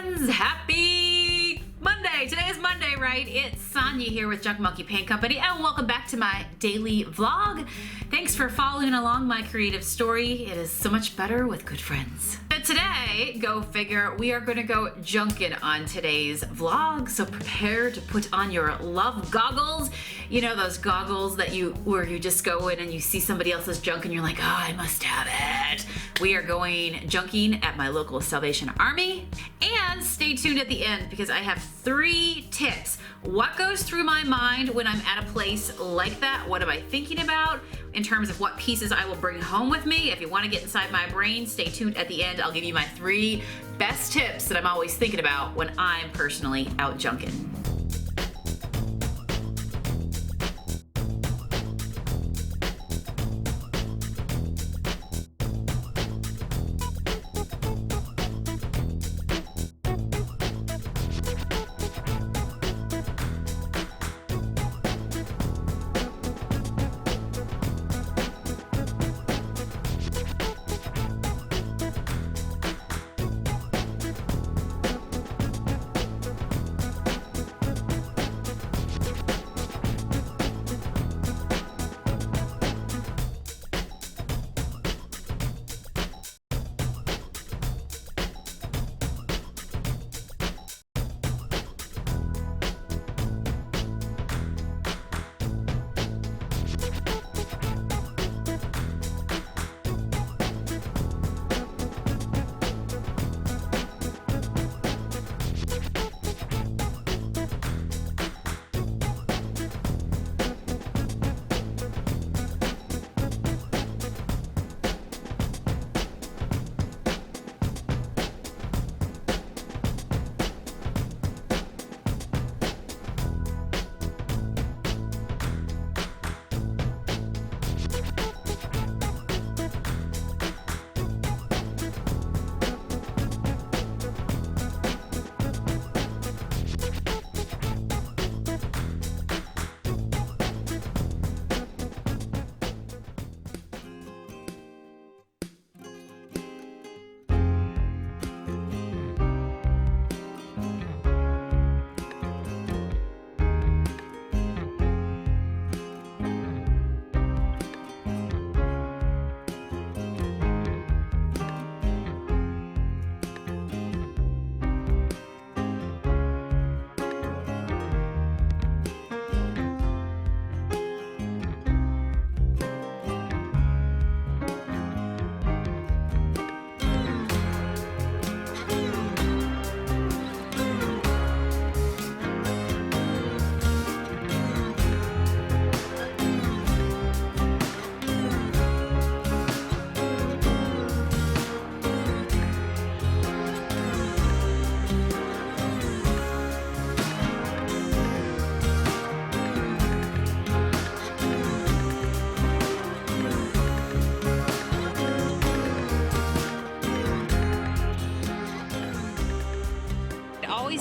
friends, happy Monday. Today is Monday, right? It's Sonia here with Junk Monkey Paint Company, and welcome back to my daily vlog. Thanks for following along my creative story. It is so much better with good friends. So today, go figure, we are gonna go junkin' on today's vlog. So prepare to put on your love goggles. You know those goggles that where you just go in and you see somebody else's junk and you're like, oh, I must have it. We are going junking at my local Salvation Army. And stay tuned at the end because I have 3 tips. What goes through my mind when I'm at a place like that? What am I thinking about in terms of what pieces I will bring home with me? If you want to get inside my brain, stay tuned at the end. I'll give you my 3 best tips that I'm always thinking about when I'm personally out junking.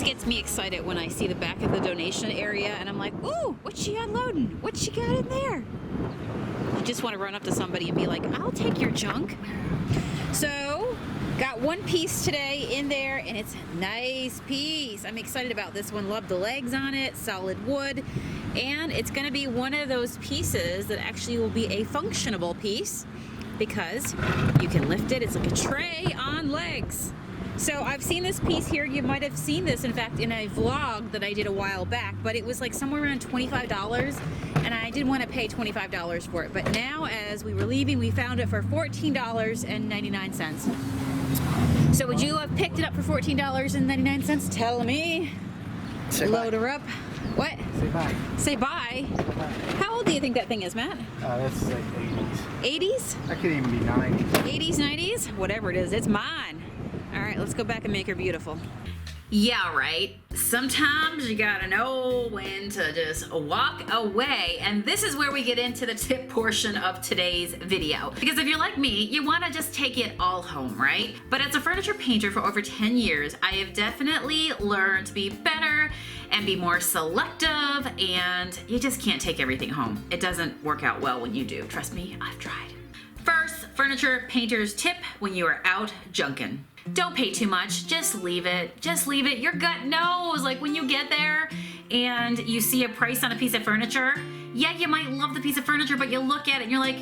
Gets me excited when I see the back of the donation area and I'm like, ooh, what's she unloading? What's she got in there? You just want to run up to somebody and be like, I'll take your junk. So, got one piece today in there and it's a nice piece. I'm excited about this one. Love the legs on it, solid wood. And it's going to be one of those pieces that actually will be a functionable piece because you can lift it. It's like a tray on legs. So I've seen this piece here. You might have seen this, in fact, in a vlog that I did a while back, but it was like somewhere around $25, and I didn't want to pay $25 for it. But now, as we were leaving, we found it for $14.99. So would you have picked it up for $14.99? Tell me. Say Load bye. her up. What? Say bye. Say bye. Bye. How old do you think that thing is, Matt? That's like 80s. 80s? That could even be 90s. 80s, 90s? Whatever it is, it's mine. All right, let's go back and make her beautiful. Yeah, right. Sometimes you gotta know when to just walk away. And this is where we get into the tip portion of today's video. Because if you're like me, you wanna just take it all home, right? But as a furniture painter for over 10 years, I have definitely learned to be better and be more selective, and you just can't take everything home. It doesn't work out well when you do. Trust me, I've tried. First, furniture painter's tip when you are out junkin'. don't pay too much. Just leave it. Just leave it. Your gut knows. Like when you get there and you see a price on a piece of furniture, yeah, you might love the piece of furniture, but you look at it and you're like,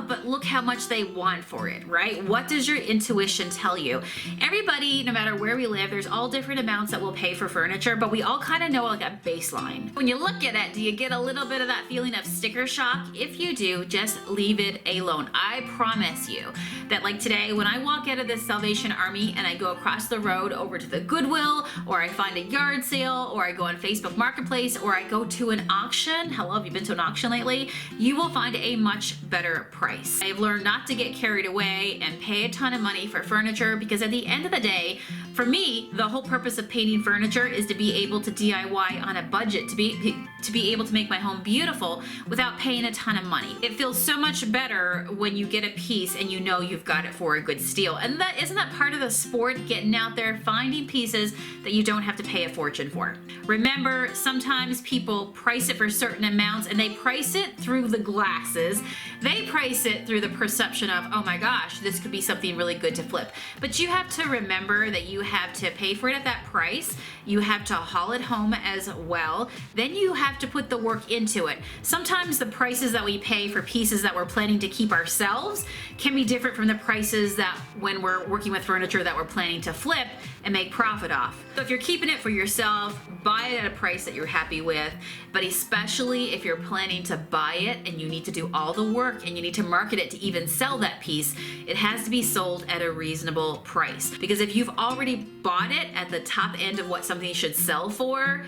but look how much they want for it, right? What does your intuition tell you? Everybody, no matter where we live, there's all different amounts that we'll pay for furniture, but we all kind of know like a baseline. When you look at it, do you get a little bit of that feeling of sticker shock? If you do, just leave it alone. I promise you that like today, when I walk out of this Salvation Army and I go across the road over to the Goodwill, or I find a yard sale, or I go on Facebook Marketplace, or I go to an auction. Hello, have you been to an auction lately? You will find a much better price. I've learned not to get carried away and pay a ton of money for furniture, because at the end of the day, for me, the whole purpose of painting furniture is to be able to DIY on a budget, to be able to make my home beautiful without paying a ton of money. It feels so much better when you get a piece and you know you've got it for a good steal. And isn't that part of the sport, getting out there, finding pieces that you don't have to pay a fortune for? Remember, sometimes people price it for certain amounts and they price it through the glasses. They price it through the perception of, oh my gosh, this could be something really good to flip. But you have to remember that you have to pay for it at that price. You have to haul it home as well. Then you have to put the work into it. Sometimes the prices that we pay for pieces that we're planning to keep ourselves can be different from the prices that when we're working with furniture that we're planning to flip and make profit off. So if you're keeping it for yourself, buy it at a price that you're happy with, but especially if you're planning to buy it and you need to do all the work and you need to market it to even sell that piece, it has to be sold at a reasonable price. Because if you've already bought it at the top end of what something should sell for,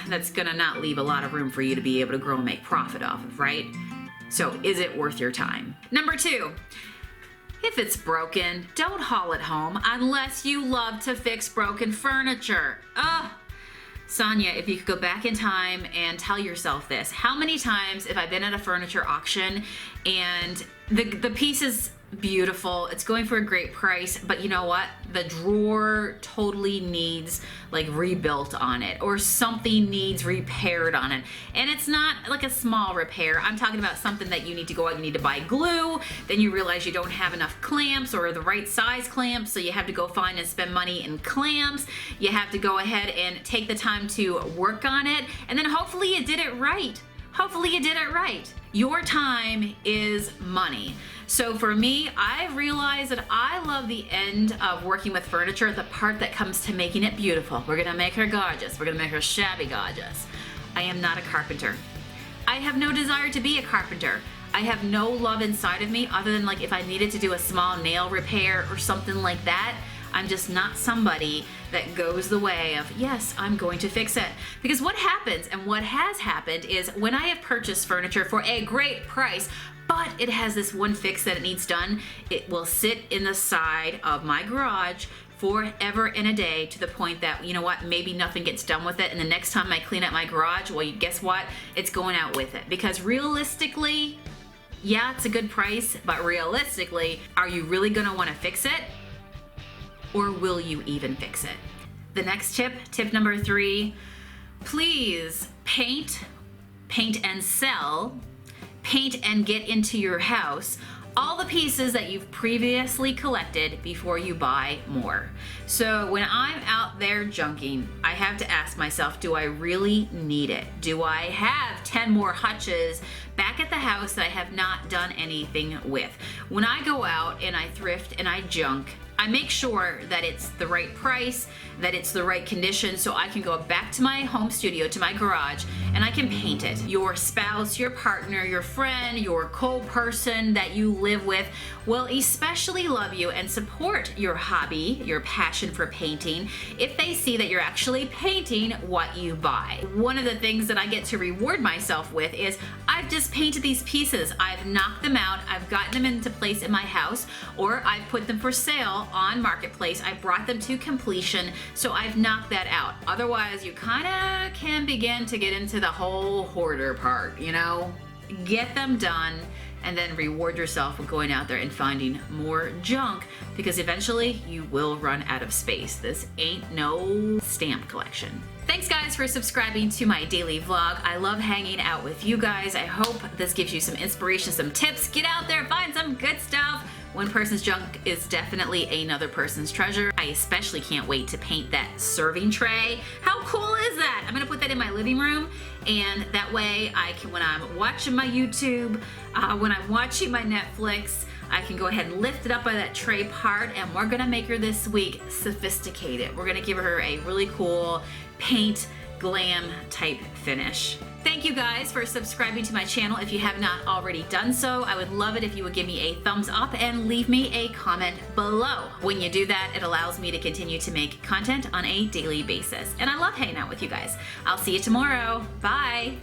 that's gonna not leave a lot of room for you to be able to grow and make profit off of, right? So is it worth your time? Number 2, if it's broken, don't haul it home unless you love to fix broken furniture. Sonia, if you could go back in time and tell yourself this, how many times have I been at a furniture auction and the piece is beautiful, it's going for a great price, but you know what? The drawer totally needs like rebuilt on it, or something needs repaired on it. And it's not like a small repair. I'm talking about something that you need to go out, you need to buy glue, then you realize you don't have enough clamps or the right size clamps, so you have to go find and spend money in clamps. You have to go ahead and take the time to work on it, and then hopefully you did it right. Hopefully you did it right. Your time is money. So for me, I've realized that I love the end of working with furniture, the part that comes to making it beautiful. We're gonna make her gorgeous. We're gonna make her shabby gorgeous. I am not a carpenter. I have no desire to be a carpenter. I have no love inside of me other than like if I needed to do a small nail repair or something like that. I'm just not somebody that goes the way of, yes, I'm going to fix it. Because what happens, and what has happened, is when I have purchased furniture for a great price, but it has this one fix that it needs done, it will sit in the side of my garage forever and a day, to the point that, you know what, maybe nothing gets done with it, and the next time I clean out my garage, well, guess what? It's going out with it. Because realistically, yeah, it's a good price, but realistically, are you really gonna wanna fix it? Or will you even fix it? The next tip number 3, please paint and sell, paint and get into your house all the pieces that you've previously collected before you buy more. So when I'm out there junking, I have to ask myself, do I really need it? Do I have 10 more hutches back at the house that I have not done anything with? When I go out and I thrift and I junk, I make sure that it's the right price, that it's the right condition, so I can go back to my home studio, to my garage, and I can paint it. Your spouse, your partner, your friend, your co-person that you live with will especially love you and support your hobby, your passion for painting, if they see that you're actually painting what you buy. One of the things that I get to reward myself with is I've just painted these pieces. I've knocked them out, I've gotten them into place in my house, or I've put them for sale on Marketplace. I brought them to completion, so I've knocked that out. Otherwise, you kind of can begin to get into the whole hoarder part, you know? Get them done and then reward yourself with going out there and finding more junk, because eventually you will run out of space. This ain't no stamp collection. Thanks guys for subscribing to my daily vlog. I love hanging out with you guys. I hope this gives you some inspiration, some tips. Get out there, find some good stuff, One person's junk is definitely another person's treasure. I especially can't wait to paint that serving tray. How cool is that? I'm gonna put that in my living room, and that way I can, when I'm watching my YouTube, when I'm watching my Netflix, I can go ahead and lift it up by that tray part, and we're gonna make her this week sophisticated. We're gonna give her a really cool paint glam type finish. Thank you guys for subscribing to my channel. If you have not already done so, I would love it if you would give me a thumbs up and leave me a comment below. When you do that, it allows me to continue to make content on a daily basis. And I love hanging out with you guys. I'll see you tomorrow. Bye.